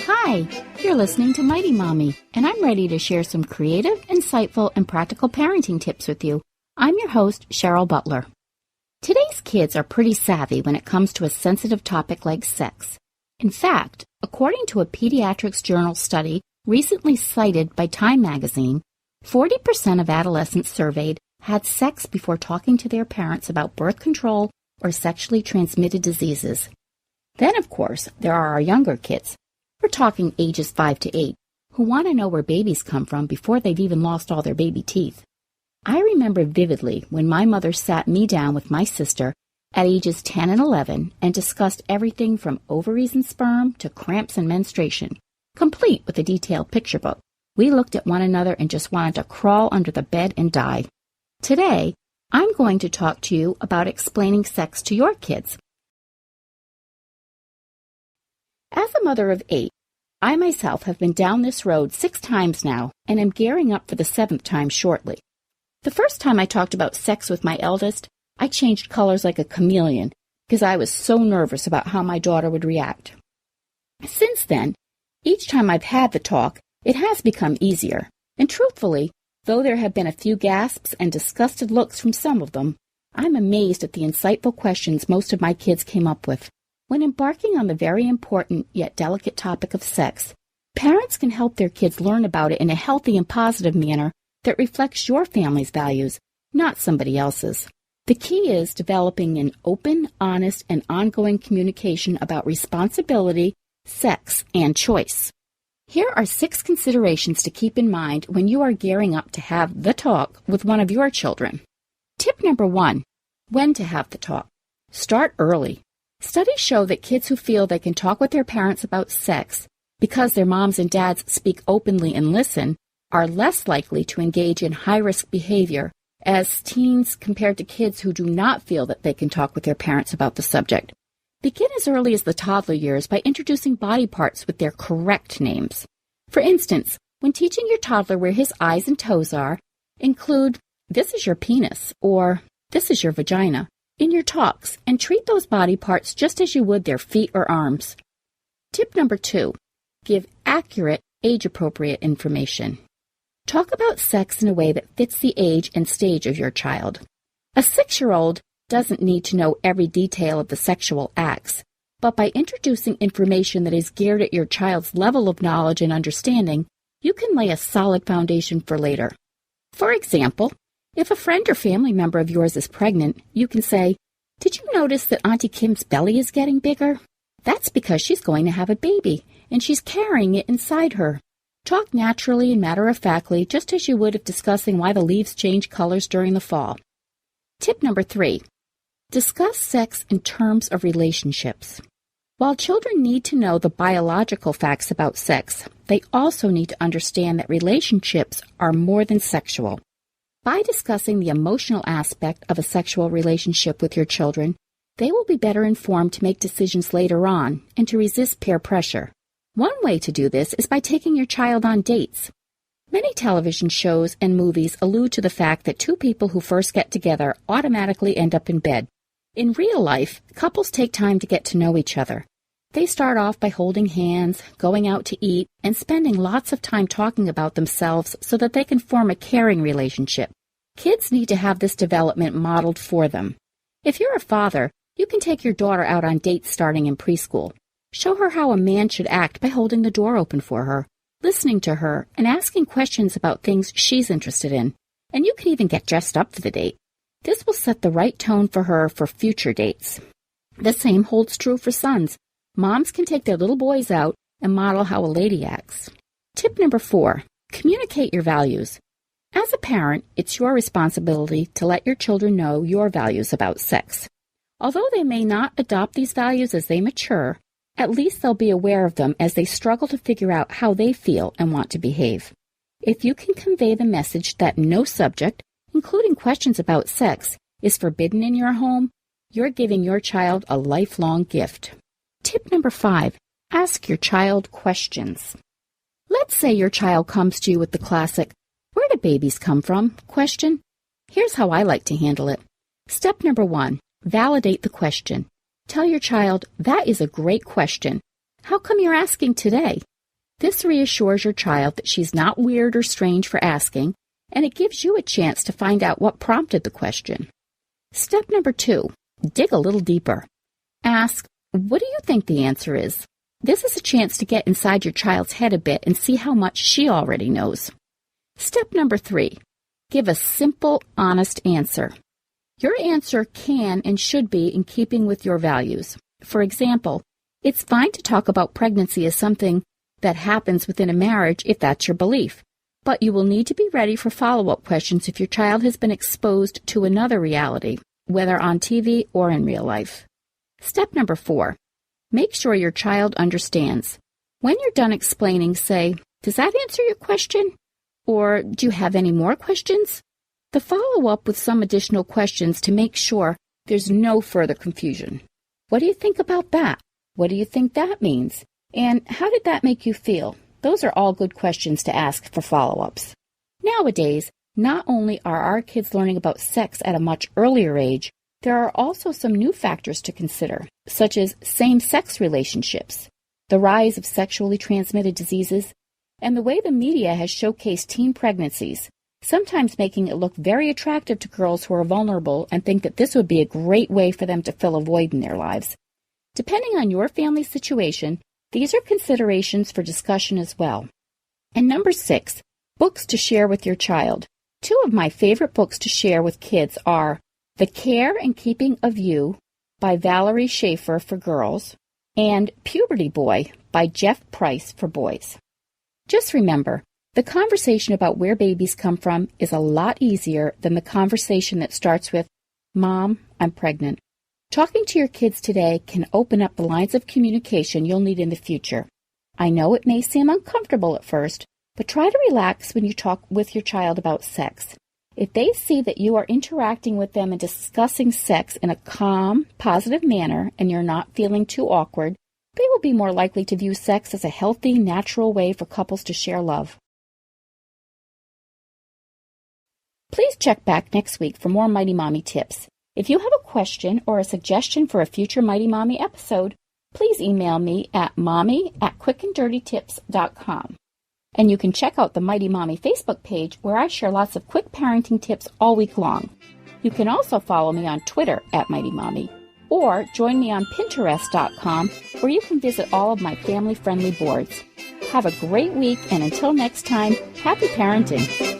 Hi, you're listening to Mighty Mommy, and I'm ready to share some creative, insightful, and practical parenting tips with you. I'm your host, Cheryl Butler. Today's kids are pretty savvy when it comes to a sensitive topic like sex. In fact, according to a pediatrics journal study recently cited by Time magazine, 40% of adolescents surveyed had sex before talking to their parents about birth control or sexually transmitted diseases. Then, of course, there are our younger kids. We're talking ages 5 to 8, who want to know where babies come from before they've even lost all their baby teeth. I remember vividly when my mother sat me down with my sister at ages 10 and 11 and discussed everything from ovaries and sperm to cramps and menstruation, complete with a detailed picture book. We looked at one another and just wanted to crawl under the bed and die. Today, I'm going to talk to you about explaining sex to your kids. As a mother of 8, I myself have been down this road 6 times now and am gearing up for the 7th time shortly. The first time I talked about sex with my eldest, I changed colors like a chameleon because I was so nervous about how my daughter would react. Since then, each time I've had the talk, it has become easier. And truthfully, though there have been a few gasps and disgusted looks from some of them, I'm amazed at the insightful questions most of my kids came up with. When embarking on the very important yet delicate topic of sex, parents can help their kids learn about it in a healthy and positive manner that reflects your family's values, not somebody else's. The key is developing an open, honest, and ongoing communication about responsibility, sex, and choice. Here are 6 considerations to keep in mind when you are gearing up to have the talk with one of your children. Tip number 1, when to have the talk. Start early. Studies show that kids who feel they can talk with their parents about sex because their moms and dads speak openly and listen are less likely to engage in high-risk behavior as teens compared to kids who do not feel that they can talk with their parents about the subject. Begin as early as the toddler years by introducing body parts with their correct names. For instance, when teaching your toddler where his eyes and toes are, include, "This is your penis," or "This is your vagina," in your talks, and treat those body parts just as you would their feet or arms. Tip number 2, give accurate, age-appropriate information. Talk about sex in a way that fits the age and stage of your child. A 6-year-old doesn't need to know every detail of the sexual acts, but by introducing information that is geared at your child's level of knowledge and understanding, you can lay a solid foundation for later. For example, if a friend or family member of yours is pregnant, you can say, "Did you notice that Auntie Kim's belly is getting bigger? That's because she's going to have a baby, and she's carrying it inside her." Talk naturally and matter-of-factly, just as you would if discussing why the leaves change colors during the fall. Tip number 3, discuss sex in terms of relationships. While children need to know the biological facts about sex, they also need to understand that relationships are more than sexual. By discussing the emotional aspect of a sexual relationship with your children, they will be better informed to make decisions later on and to resist peer pressure. One way to do this is by taking your child on dates. Many television shows and movies allude to the fact that 2 people who first get together automatically end up in bed. In real life, couples take time to get to know each other. They start off by holding hands, going out to eat, and spending lots of time talking about themselves so that they can form a caring relationship. Kids need to have this development modeled for them. If you're a father, you can take your daughter out on dates starting in preschool. Show her how a man should act by holding the door open for her, listening to her, and asking questions about things she's interested in. And you can even get dressed up for the date. This will set the right tone for her for future dates. The same holds true for sons. Moms can take their little boys out and model how a lady acts. Tip number 4, communicate your values. As a parent, it's your responsibility to let your children know your values about sex. Although they may not adopt these values as they mature, at least they'll be aware of them as they struggle to figure out how they feel and want to behave. If you can convey the message that no subject, including questions about sex, is forbidden in your home, you're giving your child a lifelong gift. Tip number 5, ask your child questions. Let's say your child comes to you with the classic, "Where do babies come from?" question. Here's how I like to handle it. Step number 1, validate the question. Tell your child, "That is a great question. How come you're asking today?" This reassures your child that she's not weird or strange for asking, and it gives you a chance to find out what prompted the question. Step number 2, dig a little deeper. Ask, "What do you think the answer is?" This is a chance to get inside your child's head a bit and see how much she already knows. Step number 3, give a simple, honest answer. Your answer can and should be in keeping with your values. For example, it's fine to talk about pregnancy as something that happens within a marriage if that's your belief, but you will need to be ready for follow-up questions if your child has been exposed to another reality, whether on TV or in real life. Step number 4, make sure your child understands. When you're done explaining, say, "Does that answer your question?" Or, "Do you have any more questions?" To follow up with some additional questions to make sure there's no further confusion. What do you think about that? What do you think that means? And how did that make you feel? Those are all good questions to ask for follow-ups. Nowadays, not only are our kids learning about sex at a much earlier age, there are also some new factors to consider, such as same-sex relationships, the rise of sexually transmitted diseases, and the way the media has showcased teen pregnancies, sometimes making it look very attractive to girls who are vulnerable and think that this would be a great way for them to fill a void in their lives. Depending on your family situation, these are considerations for discussion as well. And number 6, books to share with your child. 2 of my favorite books to share with kids are The Care and Keeping of You by Valerie Schaefer for girls and Puberty Boy by Jeff Price for boys. Just remember, the conversation about where babies come from is a lot easier than the conversation that starts with, "Mom, I'm pregnant." Talking to your kids today can open up the lines of communication you'll need in the future. I know it may seem uncomfortable at first, but try to relax when you talk with your child about sex. If they see that you are interacting with them and discussing sex in a calm, positive manner and you're not feeling too awkward, they will be more likely to view sex as a healthy, natural way for couples to share love. Please check back next week for more Mighty Mommy tips. If you have a question or a suggestion for a future Mighty Mommy episode, please email me at mommy@quickanddirtytips.com. And you can check out the Mighty Mommy Facebook page where I share lots of quick parenting tips all week long. You can also follow me on Twitter at Mighty Mommy, or join me on Pinterest.com where you can visit all of my family-friendly boards. Have a great week, and until next time, happy parenting.